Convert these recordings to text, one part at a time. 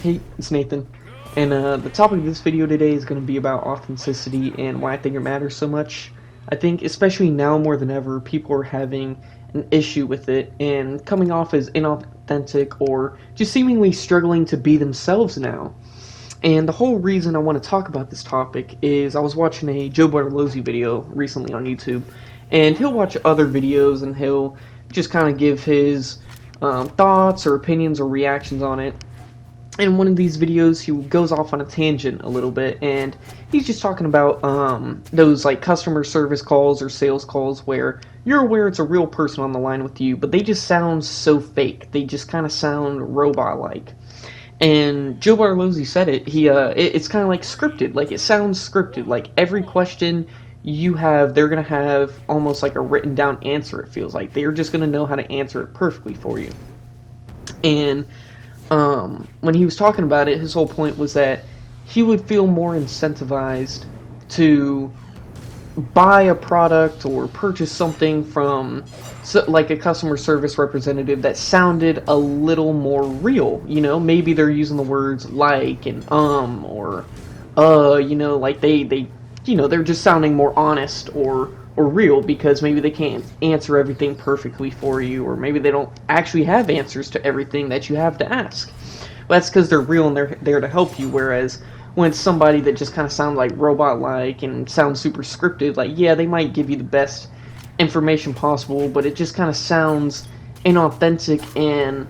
Hey, it's Nathan, and the topic of this video today is going to be about authenticity and why I think it matters so much. I think, especially now more than ever, people are having an issue with it and coming off as inauthentic or just seemingly struggling to be themselves now. And the whole reason I want to talk about this topic is I was watching a Joe Bartolozzi video recently on YouTube, and he'll watch other videos and he'll just kind of give his thoughts or opinions or reactions on it. In one of these videos, he goes off on a tangent a little bit, and he's just talking about those like customer service calls or sales calls where you're aware it's a real person on the line with you, but they just sound so fake. They just kind of sound robot-like. And Joe Bartolozzi said it. It's kind of like scripted. Like it sounds scripted. Like every question you have, they're gonna have almost like a written down answer. It feels like they're just gonna know how to answer it perfectly for you. And when he was talking about it, his whole point was that he would feel more incentivized to buy a product or purchase something from like a customer service representative that sounded a little more real. You know, maybe they're using the words like and or you know, like they you know, they're just sounding more honest or real because maybe they can't answer everything perfectly for you, or maybe they don't actually have answers to everything that you have to ask. But that's because they're real and they're there to help you, whereas when it's somebody that just kind of sounds like robot-like and sounds super scripted, like, yeah, they might give you the best information possible, but it just kind of sounds inauthentic and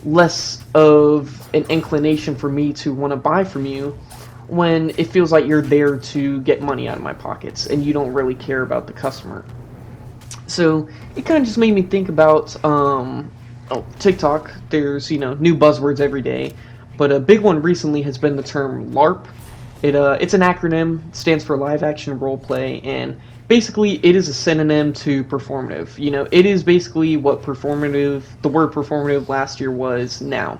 less of an inclination for me to want to buy from you when it feels like you're there to get money out of my pockets and you don't really care about the customer. So it kind of just made me think about TikTok. There's, you know, new buzzwords every day, but a big one recently has been the term LARP. It's an acronym. It stands for live action role play, and basically it is a synonym to performative. You know, it is basically what the word performative last year was now.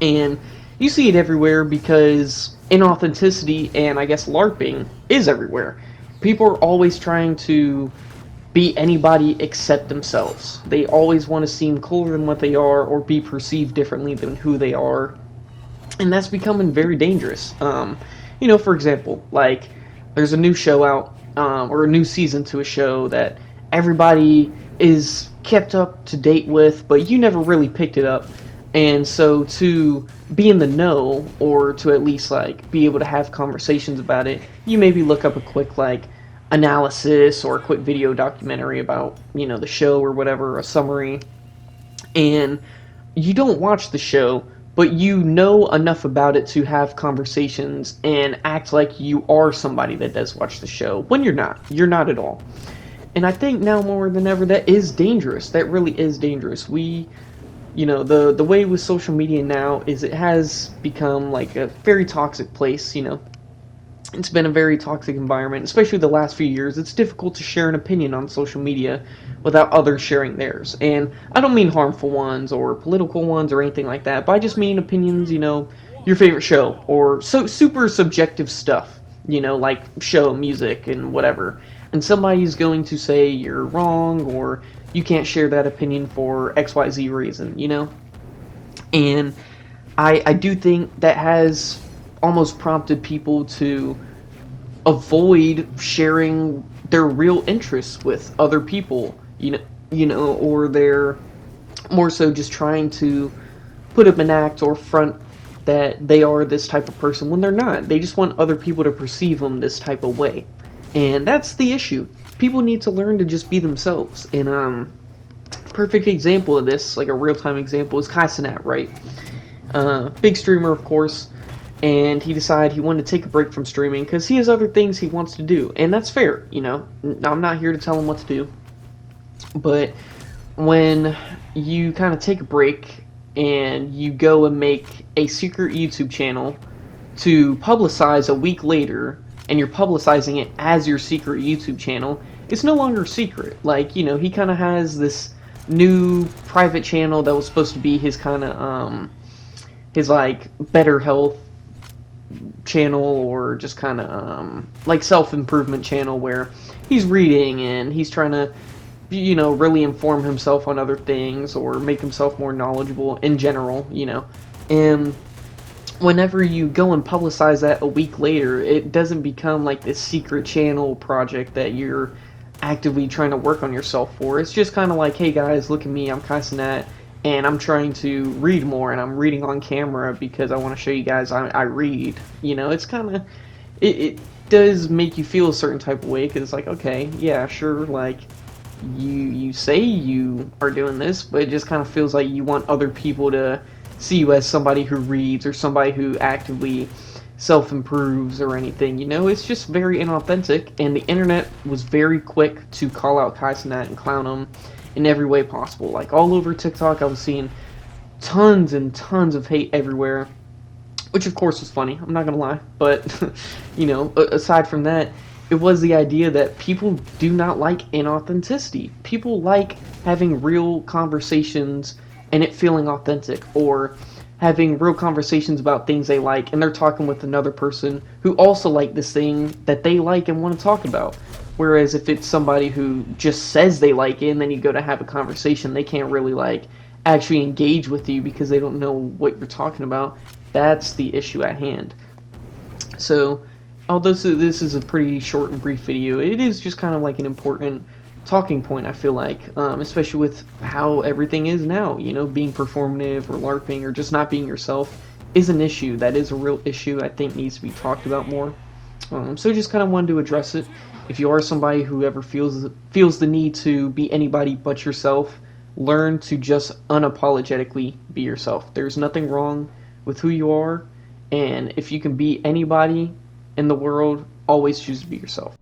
And you see it everywhere because inauthenticity and I guess LARPing is everywhere. People are always trying to be anybody except themselves. They always want to seem cooler than what they are or be perceived differently than who they are. And that's becoming very dangerous. You know, for example, like there's a new show out, or a new season to a show that everybody is kept up to date with, but you never really picked it up. And so to be in the know, or to at least like be able to have conversations about it, you maybe look up a quick like analysis or a quick video documentary about, you know, the show or whatever, a summary. And you don't watch the show, but you know enough about it to have conversations and act like you are somebody that does watch the show, when you're not. You're not at all. And I think now more than ever that is dangerous. That really is dangerous. You know, the way with social media now is it has become like a very toxic place. You know, it's been a very toxic environment, especially the last few years. It's difficult to share an opinion on social media without others sharing theirs. And I don't mean harmful ones or political ones or anything like that, but I just mean opinions, you know, your favorite show or super subjective stuff, you know, like show, music, and whatever. And somebody's going to say you're wrong or you can't share that opinion for XYZ reason, you know? And I do think that has almost prompted people to avoid sharing their real interests with other people, you know, or they're more so just trying to put up an act or front that they are this type of person when they're not. They just want other people to perceive them this type of way. And that's the issue. People need to learn to just be themselves. And perfect example of this, like a real-time example, is Kai Cenat, right? Big streamer, of course, and he decided he wanted to take a break from streaming because he has other things he wants to do, and that's fair, you know? I'm not here to tell him what to do, but when you kind of take a break and you go and make a secret YouTube channel to publicize a week later, and you're publicizing it as your secret YouTube channel, it's no longer secret. Like, you know, he kind of has this new private channel that was supposed to be his kind of, his, like, better health channel, or just kind of, like, self-improvement channel where he's reading and he's trying to, you know, really inform himself on other things or make himself more knowledgeable in general, you know. And whenever you go and publicize that a week later, it doesn't become like this secret channel project that you're actively trying to work on yourself for. It's just kind of like, hey guys, look at me, I'm Kai Cenat, and I'm trying to read more, and I'm reading on camera because I want to show you guys I read. You know, it's kind of, it does make you feel a certain type of way, because it's like, okay, yeah, sure, like, you say you are doing this, but it just kind of feels like you want other people to see you as somebody who reads or somebody who actively self improves or anything. You know, it's just very inauthentic, and the internet was very quick to call out Kai Cenat and clown him in every way possible. Like all over TikTok, I was seeing tons and tons of hate everywhere, which of course was funny. I'm not gonna lie, but you know, aside from that, it was the idea that people do not like inauthenticity. People like having real conversations and it feeling authentic, or having real conversations about things they like and they're talking with another person who also like this thing that they like and want to talk about. Whereas if it's somebody who just says they like it and then you go to have a conversation, they can't really like actually engage with you because they don't know what you're talking about. That's the issue at hand. So, although this is a pretty short and brief video, it is just kind of like an important talking point, I feel like, especially with how everything is now. You know, being performative or LARPing or just not being yourself is an issue. That is a real issue I think needs to be talked about more. So just kind of wanted to address it. If you are somebody who ever feels the need to be anybody but yourself, learn to just unapologetically be yourself. There's nothing wrong with who you are, and if you can be anybody in the world, always choose to be yourself.